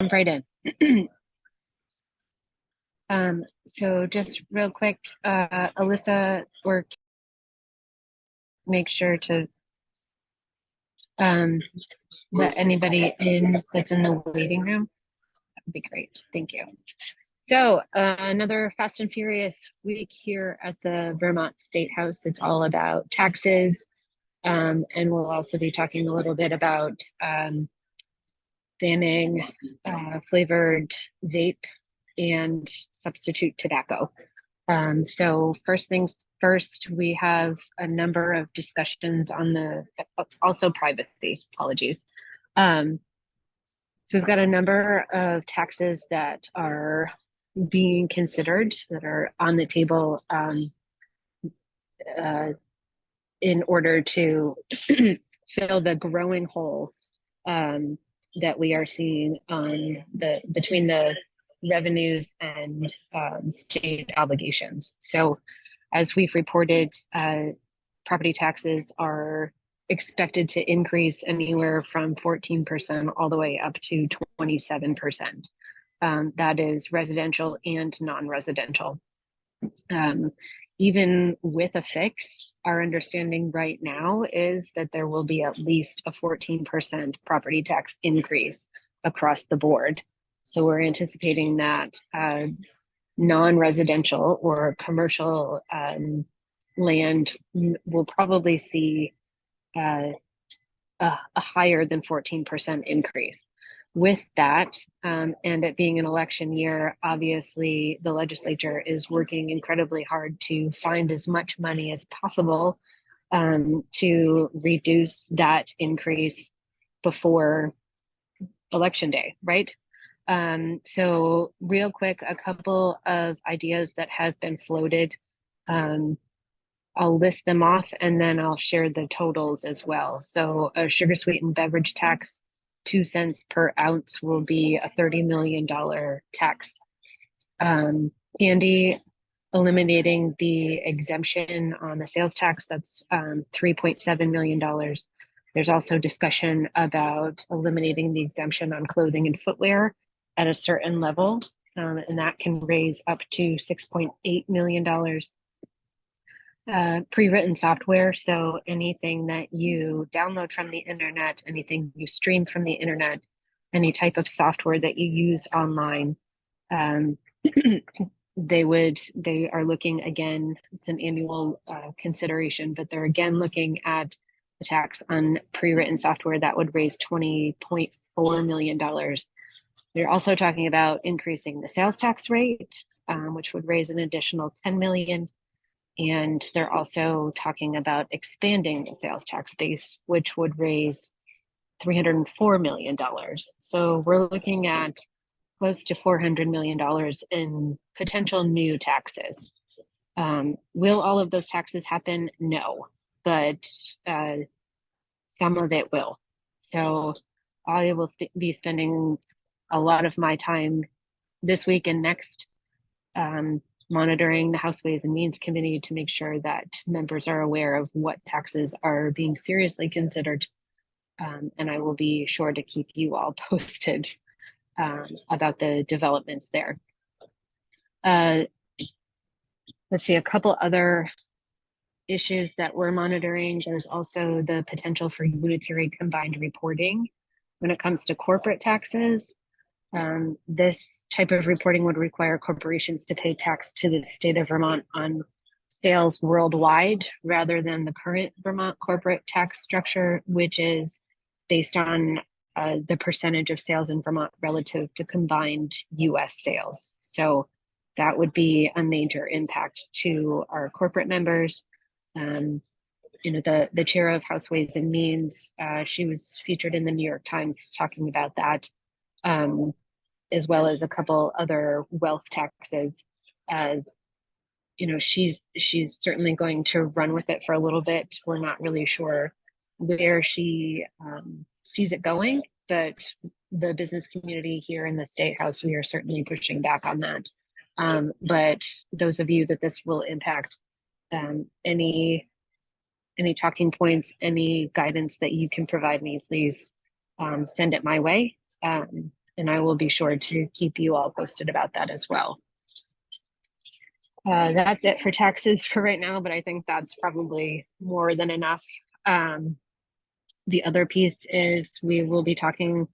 Jump right in. So just real quick, Alyssa, or make sure to let anybody in that's in the waiting room. That would be great. Thank you. So another Fast and Furious week here at the Vermont State House. It's all about taxes. And we'll also be talking a little bit about banning flavored vape and substitute tobacco. So first things first, we have a number of discussions on the, also privacy, apologies. So we've got a number of taxes that are being considered, that are on the table in order to fill the growing hole that we are seeing on between the revenues and state obligations. So as we've reported, property taxes are expected to increase anywhere from 14% all the way up to 27%. That is residential and non-residential. Even with a fix, our understanding right now is that there will be at least a 14% property tax increase across the board. So we're anticipating that non-residential or commercial land will probably see a higher than 14% increase. With that, and it being an election year, obviously the legislature is working incredibly hard to find as much money as possible to reduce that increase before election day, right? So real quick, a couple of ideas that have been floated. I'll list them off and then I'll share the totals as well. So a sugar sweetened beverage tax, 2 cents per ounce, will be a $30 million tax. Candy, eliminating the exemption on the sales tax, that's $3.7 million. There's also discussion about eliminating the exemption on clothing and footwear at a certain level, and that can raise up to $6.8 million. Pre-written software, so anything that you download from the internet, anything you stream from the internet, any type of software that you use online, they are looking again, it's an annual consideration, but they're again looking at a tax on pre-written software that would raise $20.4 million. They're also talking about increasing the sales tax rate, which would raise an additional $10 million. And they're also talking about expanding the sales tax base, which would raise $304 million. So we're looking at close to $400 million in potential new taxes. Will all of those taxes happen? No, but some of it will. So I will be spending a lot of my time this week and next monitoring the House Ways and Means Committee to make sure that members are aware of what taxes are being seriously considered. And I will be sure to keep you all posted about the developments there. Let's see, a couple other issues that we're monitoring. There's also the potential for unitary combined reporting when it comes to corporate taxes. This type of reporting would require corporations to pay tax to the state of Vermont on sales worldwide rather than the current Vermont corporate tax structure, which is based on the percentage of sales in Vermont relative to combined US sales. So that would be a major impact to our corporate members. The chair of House Ways and Means, she was featured in the New York Times talking about that. As well as a couple other wealth taxes. She's certainly going to run with it for a little bit. We're not really sure where she sees it going, but the business community here in the State House, we are certainly pushing back on that. But those of you that this will impact, any talking points, any guidance that you can provide me, please send it my way. And I will be sure to keep you all posted about that as well. That's it for taxes for right now, but I think that's probably more than enough. The other piece is we will be talking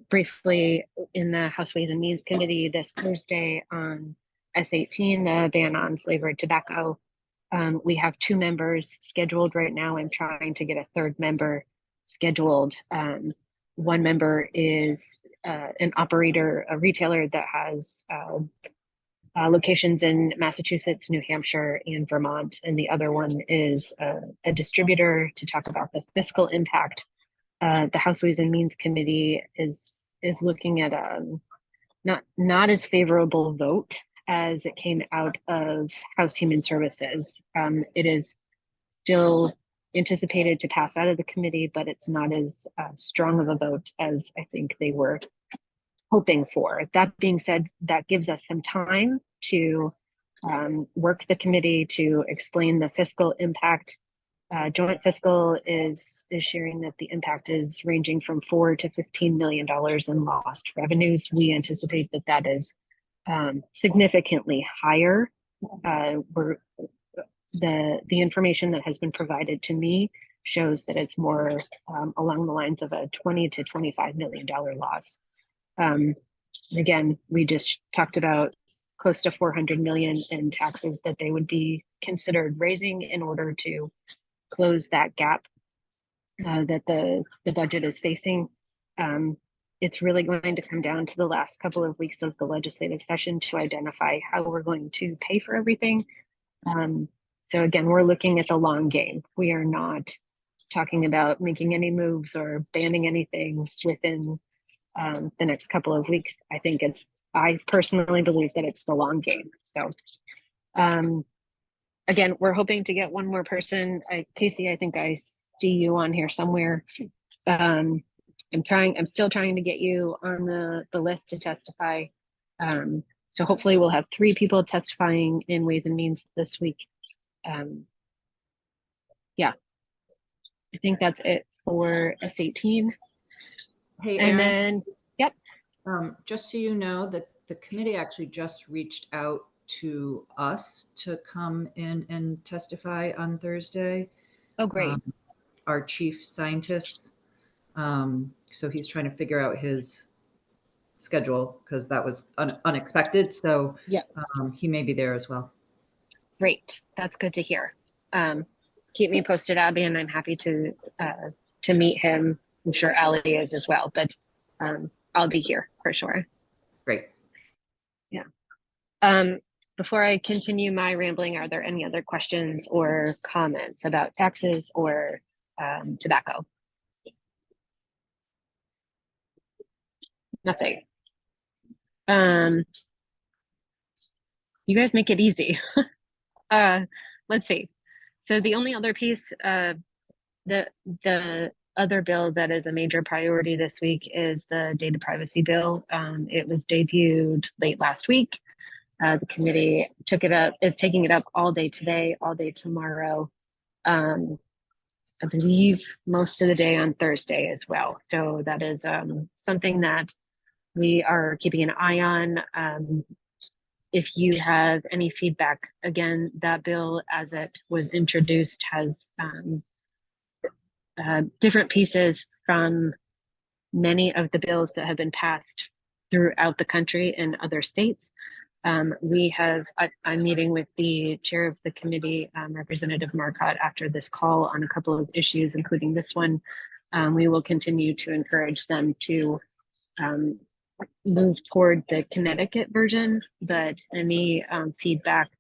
briefly in the House Ways and Means Committee this Thursday on S18, the ban on flavored tobacco. We have 2 members scheduled right now. I'm trying to get a third member scheduled. One member is an operator, a retailer that has locations in Massachusetts, New Hampshire, and Vermont. And the other one is a distributor to talk about the fiscal impact. The House Ways and Means Committee is looking at not as favorable vote as it came out of House Human Services. It is still anticipated to pass out of the committee, but it's not as strong of a vote as I think they were hoping for. That being said, that gives us some time to work the committee to explain the fiscal impact. Joint fiscal is sharing that the impact is ranging from $4 to $15 million in lost revenues. We anticipate that that is significantly higher. The information that has been provided to me shows that it's more along the lines of a $20 to $25 million loss. Again, we just talked about close to 400 million in taxes that they would be considered raising in order to close that gap that the budget is facing. It's really going to come down to the last couple of weeks of the legislative session to identify how we're going to pay for everything. So again, we're looking at the long game. We are not talking about making any moves or banning anything within the next couple of weeks. I personally believe that it's the long game. So again, we're hoping to get one more person. Casey, I think I see you on here somewhere. I'm still trying to get you on the list to testify. So hopefully we'll have 3 people testifying in Ways and Means this week. Yeah, I think that's it for S18. Hey, and Erin, then, yep. Just so you know, that the committee actually just reached out to us to come in and testify on Thursday. Oh, great. Our chief scientist. So he's trying to figure out his schedule because that was unexpected. So yeah, he may be there as well. Great. That's good to hear. Keep me posted, Abby, and I'm happy to meet him. I'm sure Allie is as well, but I'll be here for sure. Great. Yeah. Before I continue my rambling, are there any other questions or comments about taxes or tobacco? Nothing. You guys make it easy. Let's see. So the only other piece, the other bill that is a major priority this week is the data privacy bill. It was debuted late last week. The committee took it up, is taking it up all day today, all day tomorrow. I believe most of the day on Thursday as well. So that is something that we are keeping an eye on. If you have any feedback, again, that bill as it was introduced has different pieces from many of the bills that have been passed throughout the country in other states. I'm meeting with the chair of the committee, Representative Marcotte, after this call on a couple of issues, including this one. We will continue to encourage them to move toward the Connecticut version, but any feedback,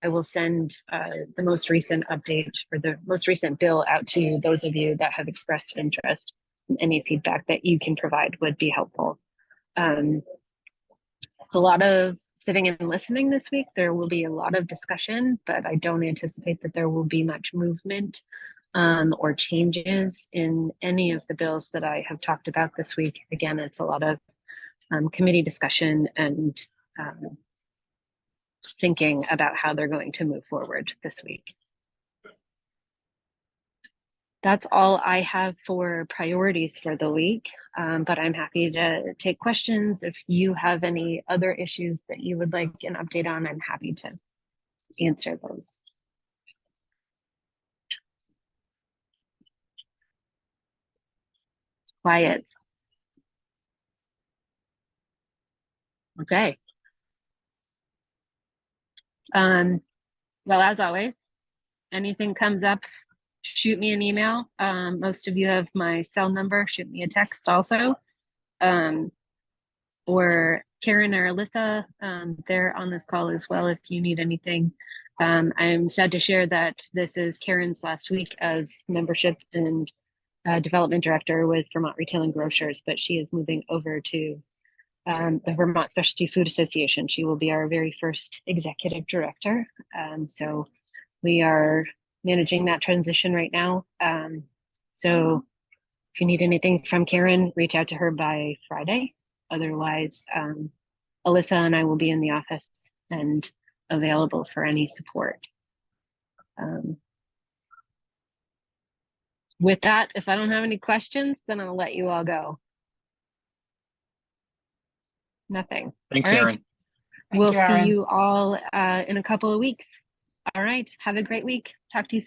I will send the most recent update or the most recent bill out to those of you that have expressed interest. Any feedback that you can provide would be helpful. It's a lot of sitting and listening this week. There will be a lot of discussion, but I don't anticipate that there will be much movement or changes in any of the bills that I have talked about this week. Again, it's a lot of committee discussion and thinking about how they're going to move forward this week. That's all I have for priorities for the week. But I'm happy to take questions. If you have any other issues that you would like an update on, I'm happy to answer those. It's quiet. Okay. Well, as always, anything comes up, shoot me an email. Most of you have my cell number. Shoot me a text also. Um, or Karen or Alyssa, they're on this call as well if you need anything. I'm sad to share that this is Karen's last week as membership and development director with Vermont Retail and Grocers, but she is moving over to the Vermont Specialty Food Association. She will be our very first executive director. So we are managing that transition right now. So if you need anything from Karen, reach out to her by Friday. Otherwise, Alyssa and I will be in the office and available for any support. With that, if I don't have any questions, then I'll let you all go. Nothing. Thanks, All right. Erin. We'll Thank you, see Erin. you all in a couple of weeks. All right. Have a great week. Talk to you soon.